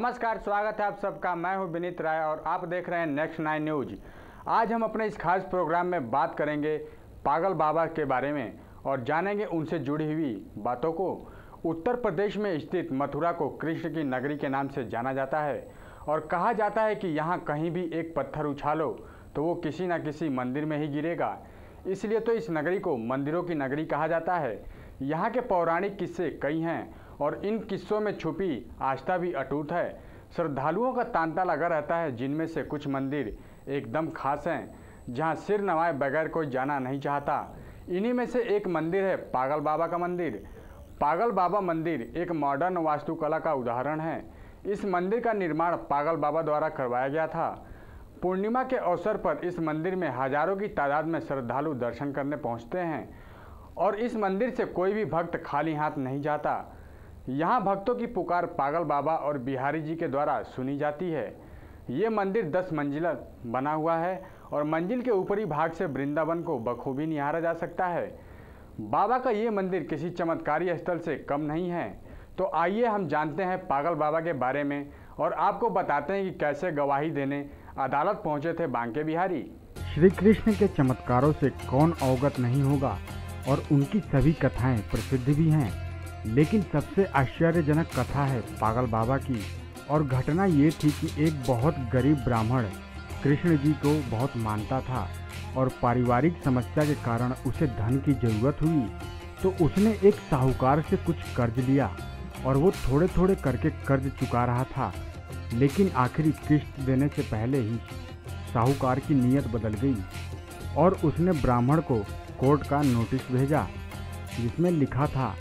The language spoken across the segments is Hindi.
नमस्कार, स्वागत है आप सबका। मैं हूं विनीत राय और आप देख रहे हैं नेक्स्ट 9 न्यूज़। आज हम अपने इस खास प्रोग्राम में बात करेंगे पागल बाबा के बारे में और जानेंगे उनसे जुड़ी हुई बातों को। उत्तर प्रदेश में स्थित मथुरा को कृष्ण की नगरी के नाम से जाना जाता है और कहा जाता है कि यहाँ कहीं भी एक पत्थर उछालो तो वो किसी न किसी मंदिर में ही गिरेगा। इसलिए तो इस नगरी को मंदिरों की नगरी कहा जाता है। यहाँ के पौराणिक किस्से कई हैं और इन किस्सों में छुपी आस्था भी अटूट है। श्रद्धालुओं का तांता लगा रहता है, जिनमें से कुछ मंदिर एकदम खास हैं जहाँ सिर नवाए बगैर कोई जाना नहीं चाहता। इन्हीं में से एक मंदिर है पागल बाबा का मंदिर। पागल बाबा मंदिर एक मॉडर्न वास्तुकला का उदाहरण है। इस मंदिर का निर्माण पागल बाबा द्वारा करवाया गया था। पूर्णिमा के अवसर पर इस मंदिर में हजारों की तादाद में श्रद्धालु दर्शन करने पहुँचते हैं और इस मंदिर से कोई भी भक्त खाली हाथ नहीं जाता। यहाँ भक्तों की पुकार पागल बाबा और बिहारी जी के द्वारा सुनी जाती है। ये मंदिर 10 मंजिला बना हुआ है और मंजिल के ऊपरी भाग से वृंदावन को बखूबी निहारा जा सकता है। बाबा का ये मंदिर किसी चमत्कारी स्थल से कम नहीं है। तो आइए हम जानते हैं पागल बाबा के बारे में और आपको बताते हैं कि कैसे गवाही देने अदालत पहुँचे थे बांके बिहारी। श्री कृष्ण के चमत्कारों से कौन अवगत नहीं होगा और उनकी सभी कथाएं प्रसिद्ध भी हैं। लेकिन सबसे आश्चर्यजनक कथा है पागल बाबा की। और घटना ये थी कि एक बहुत गरीब ब्राह्मण कृष्ण जी को बहुत मानता था और पारिवारिक समस्या के कारण उसे धन की जरूरत हुई तो उसने एक साहूकार से कुछ कर्ज लिया और वो थोड़े थोड़े करके कर्ज चुका रहा था। लेकिन आखिरी किश्त देने से पहले ही साहूकार की नीयत बदल गई और उसने ब्राह्मण को कोर्ट का नोटिस भेजा जिसमें लिखा था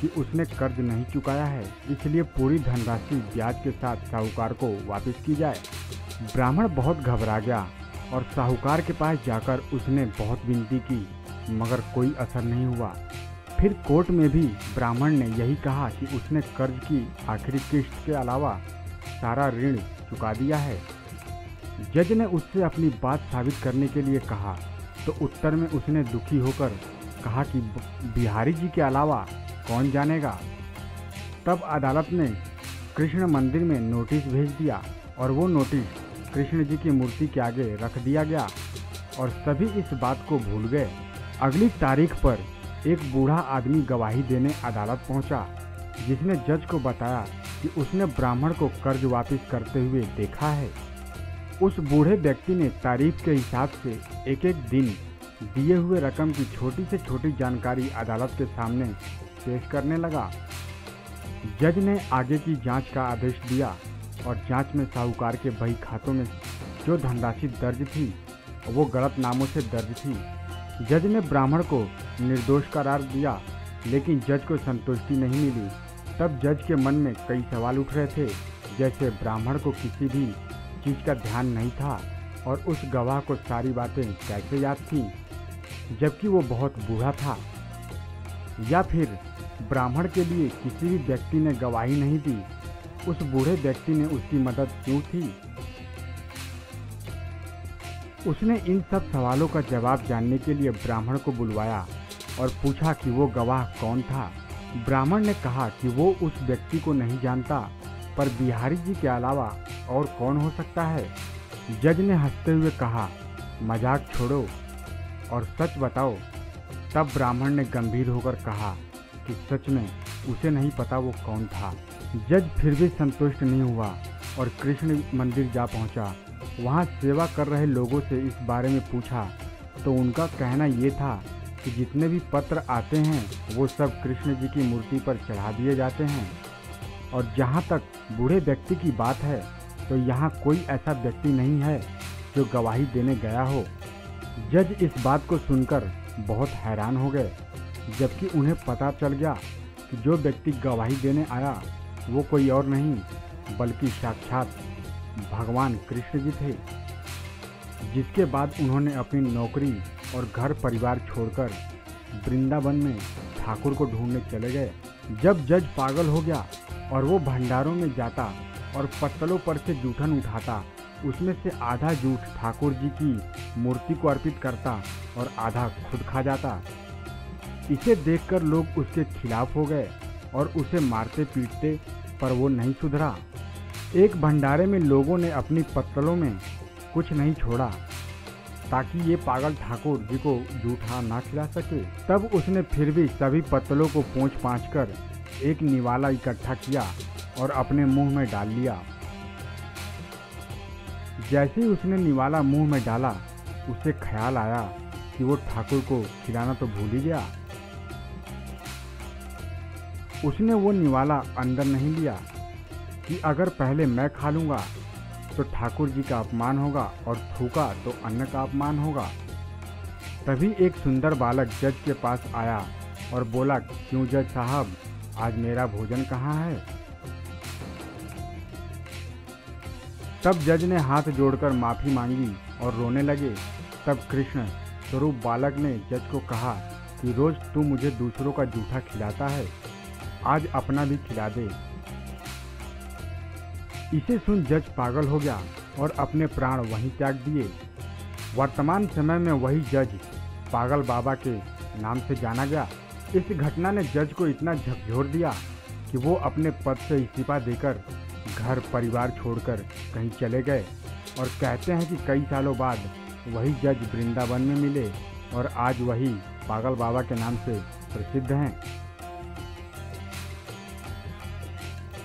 कि उसने कर्ज नहीं चुकाया है, इसलिए पूरी धनराशि ब्याज के साथ साहूकार को वापस की जाए। ब्राह्मण बहुत घबरा गया और साहूकार के पास जाकर उसने बहुत विनती की मगर कोई असर नहीं हुआ। फिर कोर्ट में भी ब्राह्मण ने यही कहा कि उसने कर्ज की आखिरी किश्त के अलावा सारा ऋण चुका दिया है। जज ने उससे अपनी बात साबित करने के लिए कहा तो उत्तर में उसने दुखी होकर कहा कि बिहारी जी के अलावा कौन जानेगा। तब अदालत ने कृष्ण मंदिर में नोटिस भेज दिया और वो नोटिस कृष्ण जी की मूर्ति के आगे रख दिया गया और सभी इस बात को भूल गए। अगली तारीख पर एक बूढ़ा आदमी गवाही देने अदालत पहुंचा जिसने जज को बताया कि उसने ब्राह्मण को कर्ज वापस करते हुए देखा है। उस बूढ़े व्यक्ति ने तारीफ के हिसाब से एक एक दिन दिए हुए रकम की छोटी से छोटी जानकारी अदालत के सामने पेश करने लगा। जज ने आगे की जांच का आदेश दिया और जांच में साहूकार के बही खातों में जो धनराशि दर्ज थी वो गलत नामों से दर्ज थी। जज ने ब्राह्मण को निर्दोष करार दिया लेकिन जज को संतुष्टि नहीं मिली। तब जज के मन में कई सवाल उठ रहे थे, जैसे ब्राह्मण को किसी भी चीज़ का ध्यान नहीं था और उस गवाह को सारी बातें कैसे याद थीं जबकि वो बहुत बूढ़ा था, या फिर ब्राह्मण के लिए किसी भी व्यक्ति ने गवाही नहीं दी, उस बूढ़े व्यक्ति ने उसकी मदद क्यों थी। उसने इन सब सवालों का जवाब जानने के लिए ब्राह्मण को बुलवाया और पूछा कि वो गवाह कौन था। ब्राह्मण ने कहा कि वो उस व्यक्ति को नहीं जानता पर बिहारी जी के अलावा और कौन हो सकता है। जज ने हंसते हुए कहा, मजाक छोड़ो और सच बताओ। तब ब्राह्मण ने गंभीर होकर कहा कि सच में उसे नहीं पता वो कौन था। जज फिर भी संतुष्ट नहीं हुआ और कृष्ण मंदिर जा पहुंचा। वहां सेवा कर रहे लोगों से इस बारे में पूछा तो उनका कहना ये था कि जितने भी पत्र आते हैं वो सब कृष्ण जी की मूर्ति पर चढ़ा दिए जाते हैं और जहां तक बूढ़े व्यक्ति की बात है तो यहाँ कोई ऐसा व्यक्ति नहीं है जो गवाही देने गया हो। जज इस बात को सुनकर बहुत हैरान हो गए, जबकि उन्हें पता चल गया कि जो व्यक्ति गवाही देने आया वो कोई और नहीं बल्कि साक्षात भगवान कृष्ण जी थे। जिसके बाद उन्होंने अपनी नौकरी और घर परिवार छोड़कर वृंदावन में ठाकुर को ढूंढने चले गए। जब जज पागल हो गया और वो भंडारों में जाता और पत्तलों पर से जूठन उठाता, उसमें से आधा जूठ ठाकुर जी की मूर्ति को अर्पित करता और आधा खुद खा जाता। इसे देखकर लोग उसके खिलाफ हो गए और उसे मारते पीटते पर वो नहीं सुधरा। एक भंडारे में लोगों ने अपनी पत्तलों में कुछ नहीं छोड़ा ताकि ये पागल ठाकुर जी को जूठा ना खिला सके। तब उसने फिर भी सभी पत्तलों को पोंछ कर एक निवाला इकट्ठा किया और अपने मुंह में डाल लिया। जैसे ही उसने निवाला मुंह में डाला, उसे ख्याल आया कि वो ठाकुर को खिलाना तो भूल ही गया। उसने वो निवाला अंदर नहीं लिया कि अगर पहले मैं खा लूँगा तो ठाकुर जी का अपमान होगा और थूका तो अन्न का अपमान होगा। तभी एक सुंदर बालक जज के पास आया और बोला, क्यों जज साहब, आज मेरा भोजन कहाँ है? तब जज ने हाथ जोड़कर माफ़ी मांगी और रोने लगे। तब कृष्ण स्वरूप बालक ने जज को कहा कि रोज़ तू मुझे दूसरों का जूठा खिलाता है, आज अपना भी खिला दे। इसे सुन जज पागल हो गया और अपने प्राण वहीं त्याग दिए। वर्तमान समय में वही जज पागल बाबा के नाम से जाना गया। इस घटना ने जज को इतना झकझोर दिया कि वो अपने पद से इस्तीफा देकर घर परिवार छोड़कर कहीं चले गए और कहते हैं कि कई सालों बाद वही जज वृंदावन में मिले और आज वही पागल बाबा के नाम से प्रसिद्ध हैं।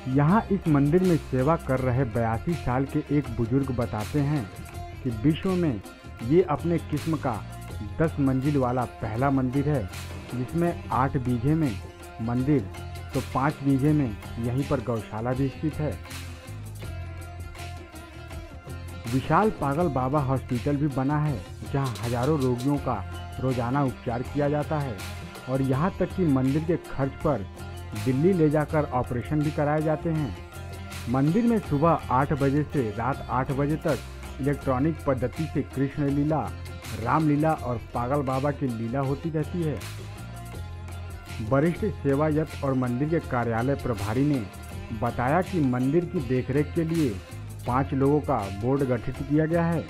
यहाँ इस मंदिर में सेवा कर रहे 82 साल के एक बुजुर्ग बताते हैं कि विश्व में ये अपने किस्म का 10 मंजिल वाला पहला मंदिर है, जिसमें 8 बीघे में मंदिर तो 5 बीघे में यहीं पर गौशाला भी स्थित है। विशाल पागल बाबा हॉस्पिटल भी बना है, जहां हजारों रोगियों का रोजाना उपचार किया जाता है और यहाँ तक कि मंदिर के खर्च पर दिल्ली ले जाकर ऑपरेशन भी कराए जाते हैं। मंदिर में सुबह 8 बजे से रात 8 बजे तक इलेक्ट्रॉनिक पद्धति से कृष्ण लीला, रामलीला और पागल बाबा की लीला होती रहती है। वरिष्ठ सेवायत और मंदिर के कार्यालय प्रभारी ने बताया कि मंदिर की देखरेख के लिए 5 लोगों का बोर्ड गठित किया गया है।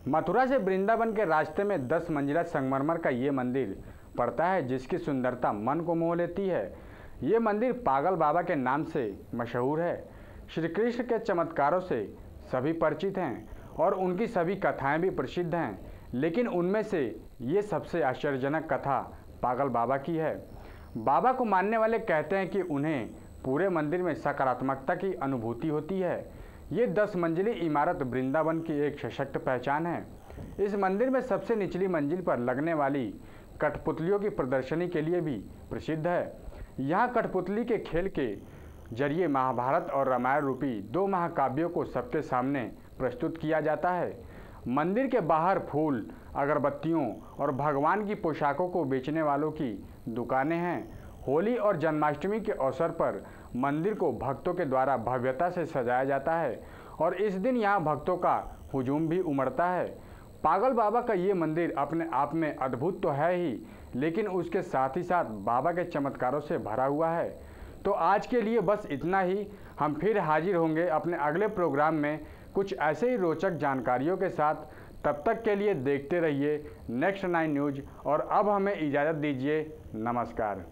मथुरा से वृंदावन के रास्ते में 10 मंजिला संगमरमर का ये मंदिर पड़ता है, जिसकी सुंदरता मन को मोह लेती है। ये मंदिर पागल बाबा के नाम से मशहूर है। श्री कृष्ण के चमत्कारों से सभी परिचित हैं और उनकी सभी कथाएं भी प्रसिद्ध हैं, लेकिन उनमें से ये सबसे आश्चर्यजनक कथा पागल बाबा की है। बाबा को मानने वाले कहते हैं कि उन्हें पूरे मंदिर में सकारात्मकता की अनुभूति होती है। ये 10 मंजिली इमारत वृंदावन की एक सशक्त पहचान है। इस मंदिर में सबसे निचली मंजिल पर लगने वाली कठपुतलियों की प्रदर्शनी के लिए भी प्रसिद्ध है। यहाँ कठपुतली के खेल के जरिए महाभारत और रामायण रूपी 2 महाकाव्यों को सबके सामने प्रस्तुत किया जाता है। मंदिर के बाहर फूल, अगरबत्तियों और भगवान की पोशाकों को बेचने वालों की दुकानें हैं। होली और जन्माष्टमी के अवसर पर मंदिर को भक्तों के द्वारा भव्यता से सजाया जाता है और इस दिन यहाँ भक्तों का हुजूम भी उमड़ता है। पागल बाबा का ये मंदिर अपने आप में अद्भुत तो है ही, लेकिन उसके साथ ही साथ बाबा के चमत्कारों से भरा हुआ है। तो आज के लिए बस इतना ही। हम फिर हाजिर होंगे अपने अगले प्रोग्राम में कुछ ऐसे ही रोचक जानकारियों के साथ। तब तक के लिए देखते रहिए नेक्स्ट 9 न्यूज़ और अब हमें इजाज़त दीजिए। नमस्कार।